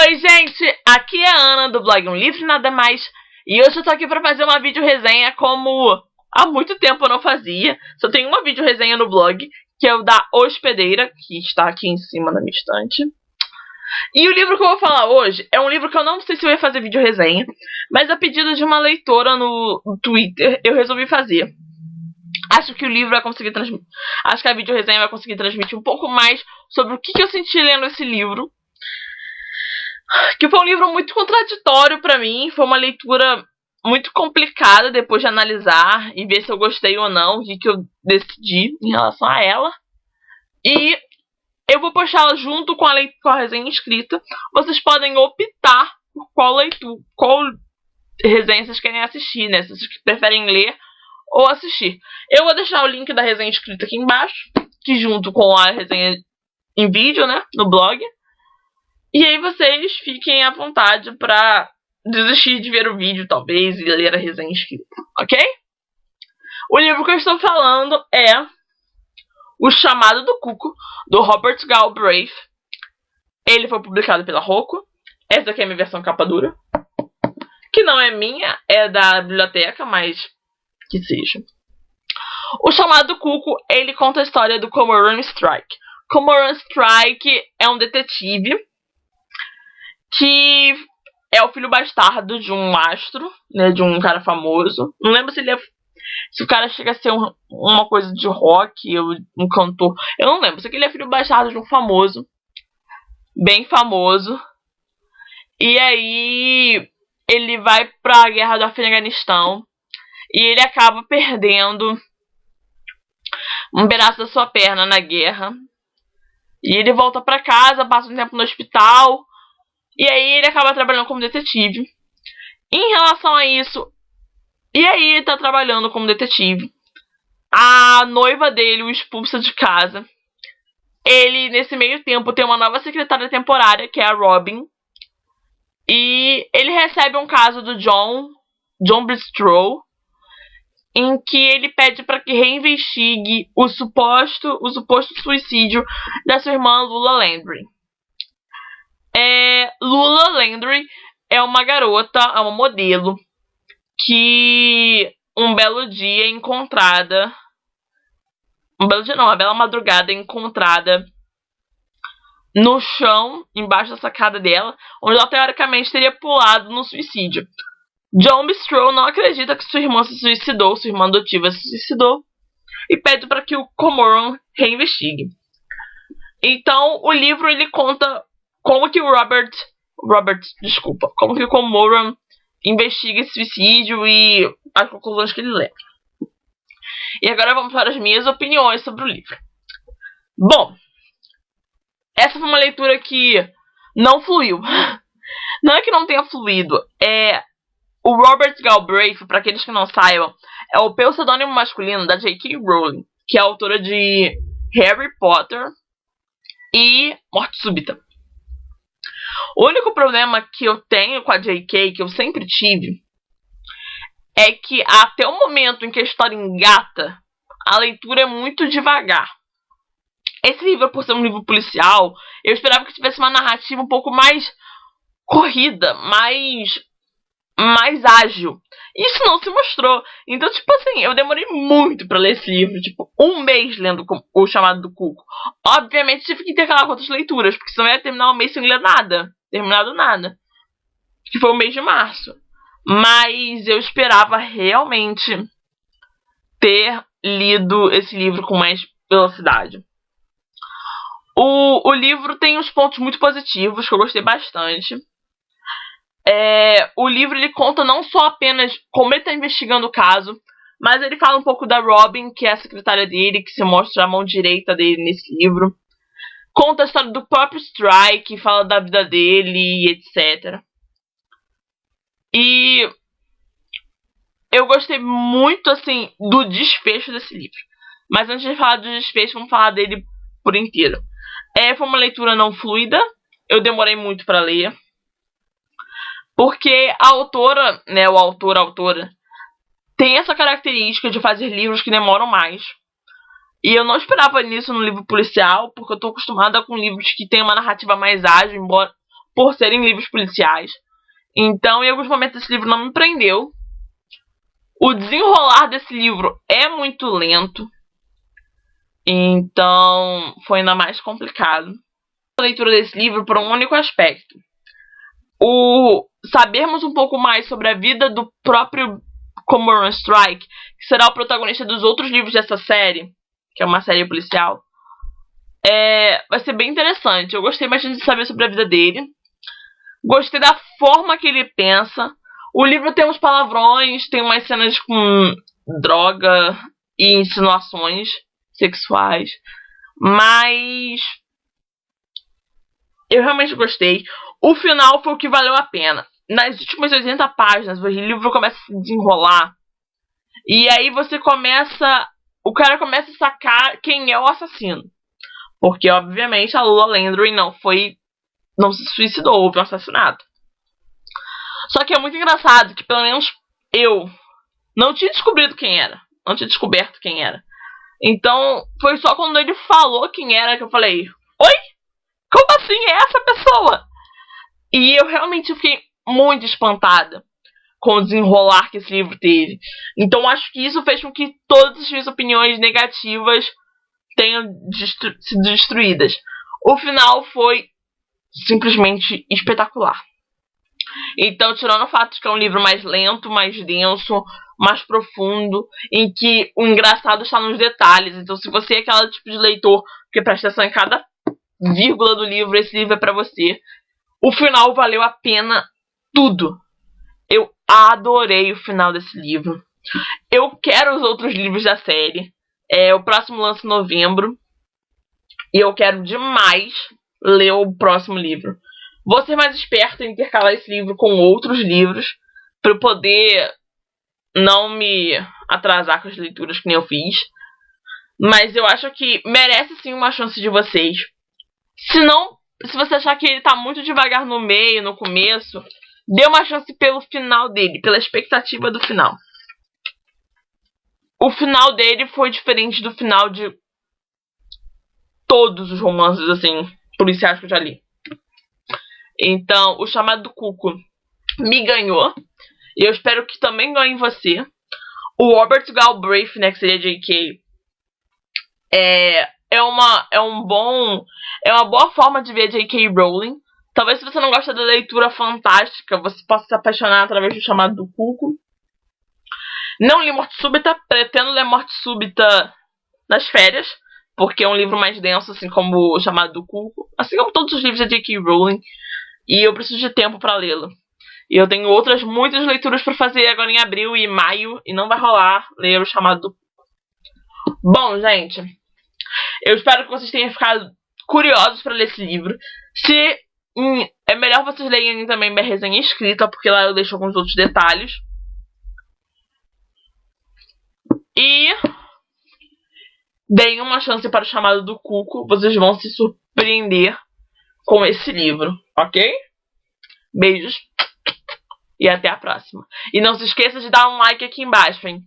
Oi gente, aqui é a Ana do blog Um Livro Nada Mais. E hoje eu tô aqui pra fazer uma vídeo resenha como há muito tempo eu não fazia. Só tem uma vídeo resenha no blog, que é o da Hospedeira, que está aqui em cima na minha estante. E o livro que eu vou falar hoje é um livro que eu não sei se eu ia fazer vídeo resenha, mas a pedido de uma leitora no Twitter eu resolvi fazer. Acho que o livro vai conseguir transmitir. Acho que a vídeo resenha vai conseguir transmitir um pouco mais sobre o que eu senti lendo esse livro. Que foi um livro muito contraditório pra mim. Foi uma leitura muito complicada depois de analisar e ver se eu gostei ou não, o que eu decidi em relação a ela. E eu vou postá-la junto com a resenha escrita. Vocês podem optar por qual resenha vocês querem assistir, né? Se vocês preferem ler ou assistir. Eu vou deixar o link da resenha escrita aqui embaixo, que junto com a resenha em vídeo, né, no blog. E aí vocês fiquem à vontade pra desistir de ver o vídeo, talvez, e ler a resenha escrita, ok? O livro que eu estou falando é O Chamado do Cuco, do Robert Galbraith. Ele foi publicado pela Rocco. Essa aqui é a minha versão capa dura, que não é minha, é da biblioteca, mas que seja. O Chamado do Cuco, ele conta a história do Cormoran Strike. Cormoran Strike é um detetive que é o filho bastardo de um astro, né, de um cara famoso. Não lembro se o cara chega a ser uma coisa de rock ou um cantor. Eu não lembro. Sei que ele é filho bastardo de um famoso, bem famoso. E aí ele vai pra guerra do Afeganistão e ele acaba perdendo um pedaço da sua perna na guerra. E ele volta pra casa, passa um tempo no hospital. E aí ele acaba trabalhando como detetive. Em relação a isso, e aí ele tá trabalhando como detetive. A noiva dele o expulsa de casa. Ele, nesse meio tempo, tem uma nova secretária temporária, que é a Robin. E ele recebe um caso do John Bristow, em que ele pede para que reinvestigue o suposto suicídio da sua irmã Lula Landry. Lula Landry é uma garota, é uma modelo, que um belo dia é encontrada. Uma bela madrugada é encontrada no chão, embaixo da sacada dela, onde ela teoricamente teria pulado no suicídio. John Bristow não acredita que sua irmã se suicidou, sua irmã adotiva se suicidou, e pede para que o Cormoran reinvestigue. Então, o livro ele conta como que o como que o Cormoran investiga esse suicídio e as conclusões que ele leva. E agora vamos para as minhas opiniões sobre o livro. Bom, essa foi uma leitura que não fluiu. Não é que não tenha fluído, o Robert Galbraith, para aqueles que não saibam, é o pseudônimo masculino da J.K. Rowling, que é a autora de Harry Potter e Morte Súbita. O único problema que eu tenho com a J.K., que eu sempre tive, é que até o momento em que a história engata, a leitura é muito devagar. Esse livro, por ser um livro policial, eu esperava que tivesse uma narrativa um pouco mais corrida, mais ágil. Isso não se mostrou. Então, tipo assim, eu demorei muito pra ler esse livro. Tipo, um mês lendo O Chamado do Cuco. Obviamente, tive que intercalar com outras leituras, porque senão eu ia terminar o mês sem ler nada. Terminado nada. Que foi o mês de março. Mas eu esperava realmente ter lido esse livro com mais velocidade. O livro tem uns pontos muito positivos, que eu gostei bastante. O livro ele conta não só apenas como ele está investigando o caso, mas ele fala um pouco da Robin, que é a secretária dele, que se mostra a mão direita dele nesse livro. Conta a história do próprio Strike, fala da vida dele, etc. E eu gostei muito, assim, do desfecho desse livro. Mas antes de falar do desfecho, vamos falar dele por inteiro. Foi uma leitura não fluida, eu demorei muito para ler. Porque a autora, né, a autora, tem essa característica de fazer livros que demoram mais. E eu não esperava nisso no livro policial, porque eu tô acostumada com livros que tem uma narrativa mais ágil, embora por serem livros policiais. Então, em alguns momentos, esse livro não me prendeu. O desenrolar desse livro é muito lento. Então, foi ainda mais complicado. A leitura desse livro por um único aspecto. O sabermos um pouco mais sobre a vida do próprio Cormoran Strike, que será o protagonista dos outros livros dessa série, que é uma série policial, vai ser bem interessante. Eu gostei bastante de saber sobre a vida dele. Gostei da forma que ele pensa. O livro tem uns palavrões, tem umas cenas com droga e insinuações sexuais, mas eu realmente gostei. O final foi o que valeu a pena. Nas últimas 80 páginas, o livro começa a se desenrolar. E aí o cara começa a sacar quem é o assassino. Porque, obviamente, a Lula Landry não se suicidou, houve um assassinato. Só que é muito engraçado que, pelo menos, eu não tinha descoberto quem era. Então, foi só quando ele falou quem era que eu falei: oi? Como assim é essa pessoa? E eu realmente fiquei muito espantada com o desenrolar que esse livro teve. Então acho que isso fez com que todas as minhas opiniões negativas tenham sido destruídas. O final foi simplesmente espetacular. Então, tirando o fato de que é um livro mais lento, mais denso, mais profundo, em que o engraçado está nos detalhes. Então, se você é aquele tipo de leitor que presta atenção em cada vírgula do livro, esse livro é pra você. O final valeu a pena tudo. Eu adorei o final desse livro. Eu quero os outros livros da série. O próximo lança em novembro. E eu quero demais ler o próximo livro. Vou ser mais esperto em intercalar esse livro com outros livros, para eu poder não me atrasar com as leituras que nem eu fiz. Mas eu acho que merece sim uma chance de vocês. Se você achar que ele tá muito devagar no meio, no começo, dê uma chance pelo final dele, pela expectativa do final. O final dele foi diferente do final de todos os romances, assim, policiais que eu já li. Então, O Chamado do Cuco me ganhou. E eu espero que também ganhe você. O Robert Galbraith, né, que seria J.K., é uma boa forma de ver J.K. Rowling. Talvez se você não gosta da leitura fantástica, você possa se apaixonar através do Chamado do Cuco. Não li Morte Súbita, pretendo ler Morte Súbita nas férias, porque é um livro mais denso, assim como O Chamado do Cuco, assim como todos os livros da J.K. Rowling, e eu preciso de tempo para lê-lo. E eu tenho muitas leituras para fazer agora em abril e maio, e não vai rolar ler O Chamado do Cuco. Bom, gente, eu espero que vocês tenham ficado curiosos para ler esse livro. É melhor vocês lerem também minha resenha escrita, porque lá eu deixo alguns outros detalhes. E deem uma chance para O Chamado do Cuco. Vocês vão se surpreender com esse livro, ok? Beijos e até a próxima. E não se esqueça de dar um like aqui embaixo, hein?